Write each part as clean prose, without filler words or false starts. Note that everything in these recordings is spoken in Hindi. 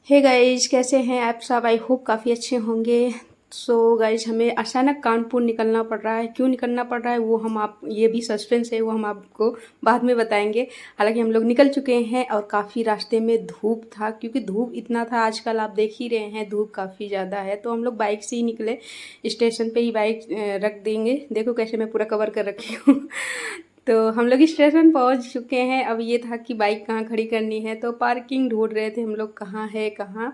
हे गाइज, कैसे हैं आप सब? आई होप काफ़ी अच्छे होंगे। सो गाइज, हमें अचानक कानपुर निकलना पड़ रहा है। क्यों निकलना पड़ रहा है वो हम आप ये भी सस्पेंस है, वो हम आपको बाद में बताएंगे। हालांकि हम लोग निकल चुके हैं और काफ़ी रास्ते में धूप था, क्योंकि धूप इतना था। आजकल आप देख ही रहे हैं धूप काफ़ी ज़्यादा है, तो हम लोग बाइक से ही निकले। स्टेशन पे ही बाइक रख देंगे। देखो कैसे मैं पूरा कवर कर रखी हूँ। तो हम लोग स्टेशन पहुंच चुके हैं। अब ये था कि बाइक कहाँ खड़ी करनी है, तो पार्किंग ढूंढ रहे थे हम लोग, कहाँ है कहाँ।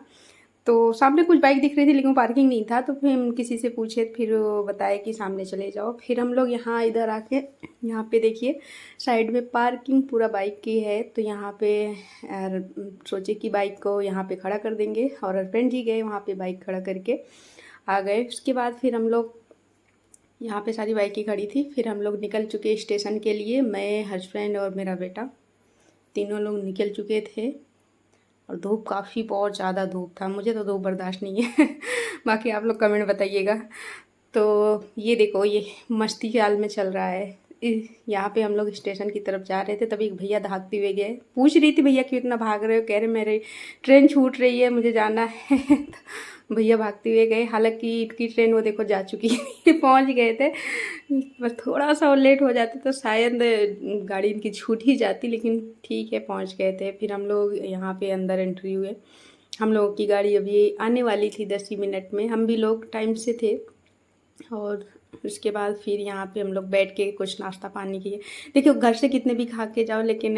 तो सामने कुछ बाइक दिख रही थी लेकिन पार्किंग नहीं था, तो फिर हम किसी से पूछे, फिर वो बताया कि सामने चले जाओ। फिर हम लोग यहाँ इधर आके, यहाँ पे देखिए साइड में पार्किंग पूरा बाइक की है। तो यहाँ पे सोचे कि बाइक को यहाँ पे खड़ा कर देंगे, और हस्बैंड जी गए वहाँ पे बाइक खड़ा करके आ गए। उसके बाद फिर हम लोग, यहाँ पे सारी बाइकें खड़ी थी, फिर हम लोग निकल चुके स्टेशन के लिए। मैं, हस्बैंड और मेरा बेटा, तीनों लोग निकल चुके थे। और धूप काफ़ी, बहुत ज़्यादा धूप था। मुझे तो धूप बर्दाश्त नहीं है। बाकी आप लोग कमेंट बताइएगा। तो ये देखो, ये मस्ती के हाल में चल रहा है। यहाँ पे हम लोग स्टेशन की तरफ जा रहे थे, तभी एक भैया भागते हुए गए। पूछ रही थी भैया क्यों इतना भाग रहे हो, कह रहे मेरे ट्रेन छूट रही है, मुझे जाना है। तो भैया भागते हुए गए। हालांकि इनकी ट्रेन वो देखो जा चुकी है। पहुँच गए थे। बस थोड़ा सा और लेट हो जाते तो शायद गाड़ी इनकी छूट ही जाती, लेकिन ठीक है पहुँच गए थे। फिर हम लोग यहाँ पे अंदर एंट्री हुए। हम लोगों की गाड़ी अभी आने वाली थी 10 ही मिनट में, हम भी लोग टाइम से थे। और उसके बाद फिर यहाँ पे हम लोग बैठ के कुछ नाश्ता पानी किए। देखियो, घर से कितने भी खा के जाओ, लेकिन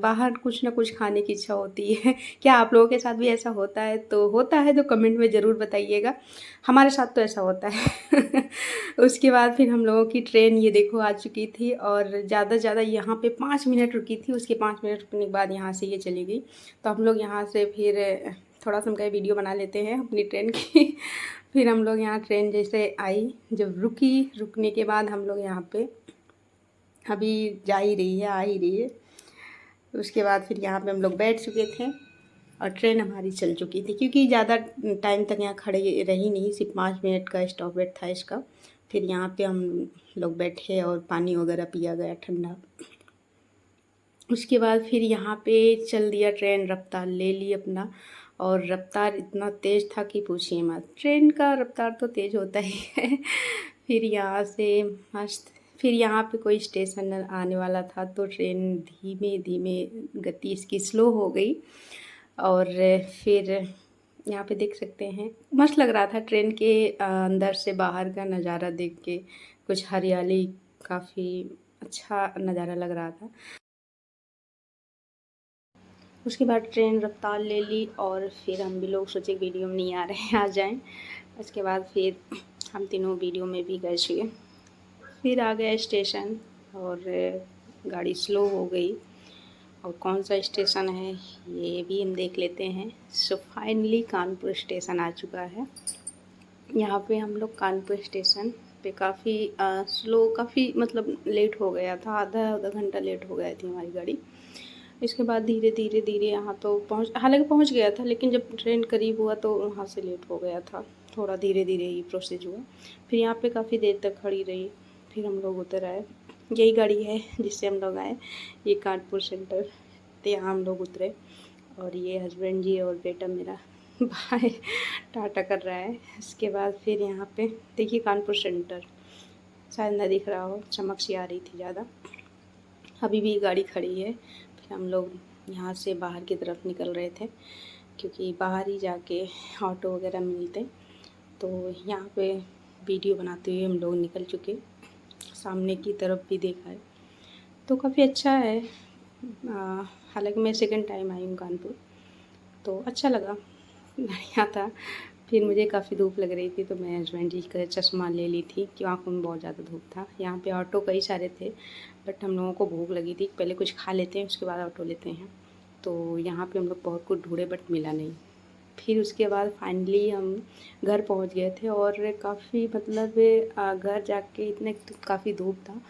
बाहर कुछ ना कुछ खाने की इच्छा होती है। क्या आप लोगों के साथ भी ऐसा होता है? तो होता है तो कमेंट में ज़रूर बताइएगा। हमारे साथ तो ऐसा होता है। उसके बाद फिर हम लोगों की ट्रेन ये देखो आ चुकी थी, और ज़्यादा से ज़्यादा यहाँ पे 5 मिनट रुकी थी। उसके 5 मिनट रुकने के बाद यहाँ से ये चली गई। तो हम लोग यहाँ से फिर थोड़ा सा हम कहीं वीडियो बना लेते हैं अपनी ट्रेन की। फिर हम लोग यहाँ ट्रेन जैसे आई, जब रुकी, रुकने के बाद हम लोग यहाँ पे अभी जा ही रही है, आ ही रही है। उसके बाद फिर यहाँ पे हम लोग बैठ चुके थे और ट्रेन हमारी चल चुकी थी, क्योंकि ज़्यादा टाइम तक यहाँ खड़े रही नहीं, सिर्फ 5 मिनट का स्टॉप वेट था इसका। फिर यहाँ पे हम लोग बैठे और पानी वगैरह पिया गया ठंडा। उसके बाद फिर यहाँ पे चल दिया ट्रेन, रफ्तार ले ली अपना। और रफ्तार इतना तेज़ था कि पूछिए मत। ट्रेन का रफ्तार तो तेज़ होता ही है। फिर यहाँ से मस्त, फिर यहाँ पे कोई स्टेशन आने वाला था, तो ट्रेन धीमे धीमे गति इसकी स्लो हो गई। और फिर यहाँ पे देख सकते हैं, मस्त लग रहा था ट्रेन के अंदर से बाहर का नज़ारा देख के। कुछ हरियाली, काफ़ी अच्छा नज़ारा लग रहा था। उसके बाद ट्रेन रफ्तार ले ली, और फिर हम भी लोग सोचे वीडियो में नहीं आ रहे हैं, आ जाएं। उसके बाद फिर हम तीनों वीडियो में भी गए थे। फिर आ गया स्टेशन, और गाड़ी स्लो हो गई। और कौन सा स्टेशन है ये भी हम देख लेते हैं। सो फाइनली कानपुर स्टेशन आ चुका है। यहाँ पे हम लोग कानपुर स्टेशन पे काफ़ी स्लो, काफ़ी मतलब लेट हो गया था, आधा आधा घंटा लेट हो गई थी हमारी गाड़ी। इसके बाद धीरे धीरे धीरे यहाँ तो हालांकि पहुँच गया था, लेकिन जब ट्रेन करीब हुआ तो वहाँ से लेट हो गया था। थोड़ा धीरे धीरे ही प्रोसेस हुआ। फिर यहाँ पे काफ़ी देर तक खड़ी रही। फिर हम लोग उतर आए। यही गाड़ी है जिससे हम लोग आए, ये कानपुर सेंटर। तो यहाँ हम लोग उतरे, और ये हस्बैंड जी और बेटा मेरा बाय टाटा कर रहा है। इसके बाद फिर यहाँ पे देखिए कानपुर सेंटर, शायद ना दिख रहा हो, चमक सी आ रही थी ज़्यादा। अभी भी गाड़ी खड़ी है। फिर हम लोग यहाँ से बाहर की तरफ निकल रहे थे, क्योंकि बाहर ही जाके ऑटो वगैरह मिलते। तो यहाँ पे वीडियो बनाते हुए हम लोग निकल चुके। सामने की तरफ भी देखा है तो काफ़ी अच्छा है। हालांकि मैं सेकंड टाइम आई हूँ कानपुर, तो अच्छा लगा, बढ़िया था। फिर मुझे काफ़ी धूप लग रही थी, तो मैं हस्बैंड जी का चश्मा ले ली थी, कि आँखों में बहुत ज़्यादा धूप था। यहाँ पे ऑटो कई सारे थे, बट हम लोगों को भूख लगी थी, पहले कुछ खा लेते हैं उसके बाद ऑटो लेते हैं। तो यहाँ पे हम लोग बहुत कुछ ढूंढे बट मिला नहीं। फिर उसके बाद फाइनली हम घर पहुँच गए थे, और काफ़ी मतलब घर जाके इतने काफ़ी धूप था,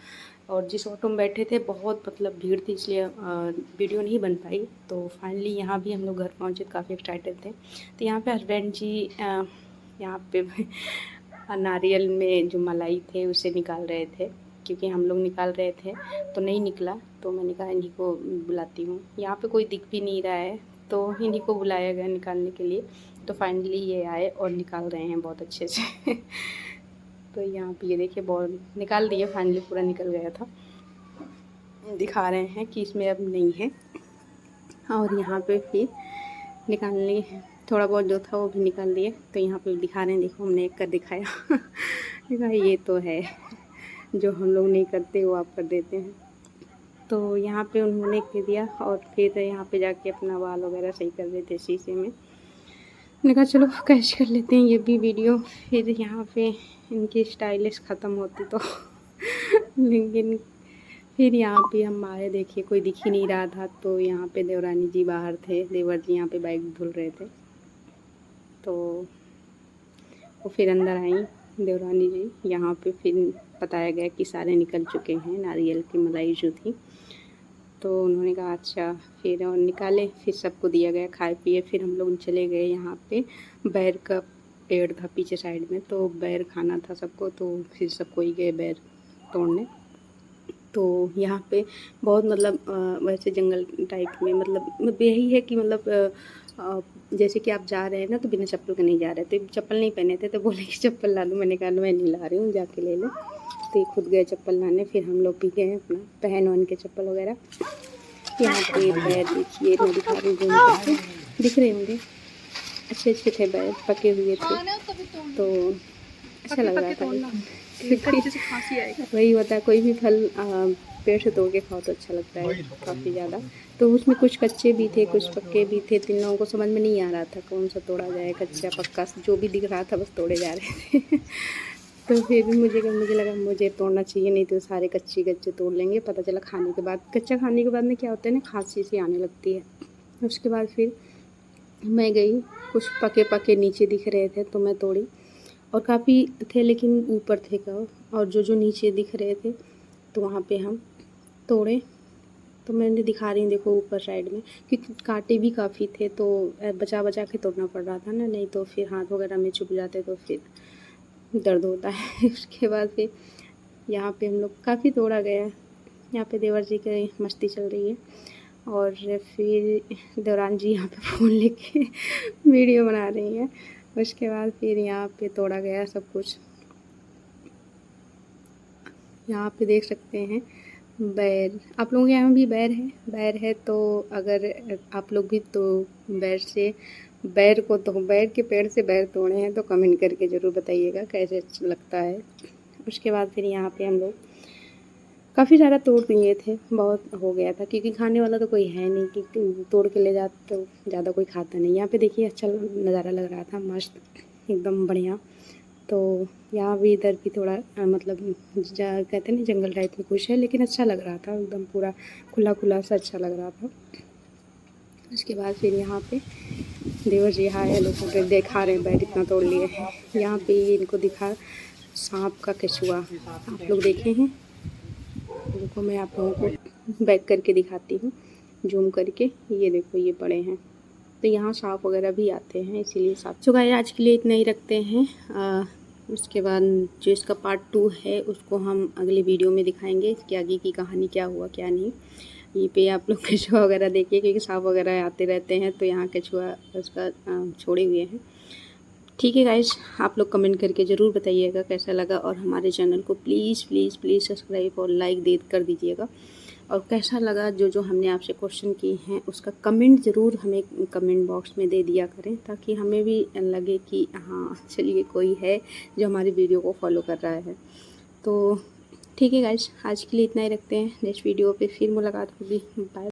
और जिस ऑटो में बैठे थे बहुत मतलब भीड़ थी, इसलिए वीडियो नहीं बन पाई। तो फाइनली यहाँ भी हम लोग घर पहुँचे, काफ़ी एक्साइटेड थे। तो यहाँ पे हस्बैंड जी यहाँ पे नारियल में जो मलाई थे उसे निकाल रहे थे, क्योंकि हम लोग निकाल रहे थे तो नहीं निकला। तो मैंने कहा इन्हीं को बुलाती हूँ। यहाँ पे कोई दिख भी नहीं रहा है, तो इन्हीं को बुलाया गया निकालने के लिए। तो फाइनली ये आए और निकाल रहे हैं बहुत अच्छे से। तो यहाँ पे ये देखिए बॉल निकाल दिए, फाइनली पूरा निकल गया था। दिखा रहे हैं कि इसमें अब नहीं है। और यहाँ पे फिर निकालने थोड़ा बहुत जो था वो भी निकाल दिए। तो यहाँ पे दिखा रहे हैं, देखो हमने एक कर दिखाया। देखा ये तो है, जो हम लोग नहीं करते वो आप कर देते हैं। तो यहाँ पे उन्होंने कर दिया और फिर यहाँ पे जाके अपना बाल वगैरह सही कर रहे थे शीशे में। मैंने कहा चलो कैच कर लेते हैं ये भी वीडियो। फिर यहाँ पे इनकी स्टाइलिश ख़त्म होती तो लेकिन फिर यहाँ पे हम आए, देखिए कोई दिख ही नहीं रहा था। तो यहाँ पे देवरानी जी बाहर थे, देवर जी यहाँ पे बाइक धुल रहे थे। तो वो फिर अंदर आई देवरानी जी। यहाँ पे फिर बताया गया कि सारे निकल चुके हैं, नारियल की मलाई जो थी। तो उन्होंने कहा अच्छा, फिर और निकाले, फिर सबको दिया गया खाए पिए। फिर हम लोग चले गए, यहाँ पे बैर का पेड़ था पीछे साइड में, तो बैर खाना था सबको। तो फिर सबको ही गए बैर तोड़ने। तो यहाँ पे बहुत मतलब वैसे जंगल टाइप में मतलब यही है कि मतलब जैसे कि आप जा रहे हैं ना तो बिना चप्पल के नहीं जा रहे थे, चप्पल नहीं पहने थे। तो बोले कि चप्पल ला दो, मैंने कहा मैं नहीं ला रही हूँ, जाके ले लो। तो ये खुद गए चप्पल लाने, फिर हम लोग भी गए अपना पहन वन के चप्पल वगैरह। यहाँ पे बैर देखिए, मैं दिखा रही हूँ, दिख रहे होंगे, अच्छे अच्छे थे बैर, पके हुए थे। तो अच्छा लग रहा था, वही होता है कोई भी फल पेड़ से तोड़ के खाओ तो अच्छा लगता है काफ़ी ज़्यादा। तो उसमें कुछ कच्चे भी थे, कुछ पक्के भी थे। तीन लोगों को समझ में नहीं आ रहा था कौन सा तोड़ा जाए, कच्चा पक्का, जो भी दिख रहा था बस तोड़े जा रहे थे। तो फिर भी मुझे लगा मुझे तोड़ना चाहिए, नहीं तो सारे कच्चे तोड़ लेंगे। पता चला खाने के बाद, कच्चा खाने के बाद में क्या होता है ना, खांसी सी आने लगती है। उसके बाद फिर मैं गई, कुछ पके नीचे दिख रहे थे तो मैं तोड़ी, और काफ़ी थे लेकिन ऊपर थे का, और जो नीचे दिख रहे थे तो वहाँ पे हम तोड़े। तो मैंने दिखा रही हूँ, देखो ऊपर साइड में, क्योंकि कांटे भी काफ़ी थे तो बचा के तोड़ना पड़ रहा था ना, नहीं तो फिर हाथ वगैरह में चुभ जाते तो फिर दर्द होता है। उसके बाद फिर यहाँ पे हम लोग काफ़ी तोड़ा गया। यहाँ पे देवर जी की मस्ती चल रही है, और फिर देवरान जी यहाँ पे फ़ोन लेके वीडियो बना रही हैं। उसके बाद फिर यहाँ पे तोड़ा गया सब कुछ। यहाँ पे देख सकते हैं बैर, आप लोगों के यहाँ भी बैर है। तो अगर आप लोग भी तो बैर के पेड़ से बैर तोड़े हैं तो कमेंट करके ज़रूर बताइएगा कैसे अच्छा लगता है। उसके बाद फिर यहाँ पे हम लोग काफ़ी सारा तोड़ दिए थे, बहुत हो गया था, क्योंकि खाने वाला तो कोई है नहीं कि तोड़ के ले जाते, तो ज़्यादा कोई खाता नहीं। यहाँ पे देखिए अच्छा नज़ारा लग रहा था, मस्त एकदम बढ़िया। तो यहाँ भी इधर भी थोड़ा मतलब कहते हैं ना जंगल टाइप में कुछ है, लेकिन अच्छा लग रहा था, एकदम पूरा खुला सा अच्छा लग रहा था। उसके बाद फिर यहाँ पे देवर जी आए, लोगों को दिखा रहे हैं बैर इतना तोड़ लिए हैं। यहाँ पे इनको दिखा सांप का केचुआ, आप लोग देखे हैं, देखो मैं आप लोगों को बैक करके दिखाती हूँ, जूम करके। ये देखो ये पड़े हैं, तो यहाँ सांप वगैरह भी आते हैं, इसीलिए सांप। तो गाइस आज के लिए इतना ही रखते हैं। उसके बाद जो इसका पार्ट 2 है उसको हम अगले वीडियो में दिखाएंगे कि आगे की कहानी क्या हुआ क्या नहीं। ये पे आप लोग केचुआ वगैरह देखिए, क्योंकि सांप वगैरह आते रहते हैं, तो यहाँ केचुआ उसका छोड़े हुए हैं। ठीक है गाइस, आप लोग कमेंट करके ज़रूर बताइएगा कैसा लगा, और हमारे चैनल को प्लीज़ सब्सक्राइब और लाइक दे कर दीजिएगा। और कैसा लगा जो हमने आपसे क्वेश्चन किए हैं उसका कमेंट ज़रूर हमें कमेंट बॉक्स में दे दिया करें, ताकि हमें भी लगे कि हाँ चलिए कोई है जो हमारी वीडियो को फॉलो कर रहा है। तो ठीक है गाइस, आज के लिए इतना ही रखते हैं, नेक्स्ट वीडियो पे फिर मुलाकात होगी। बाय।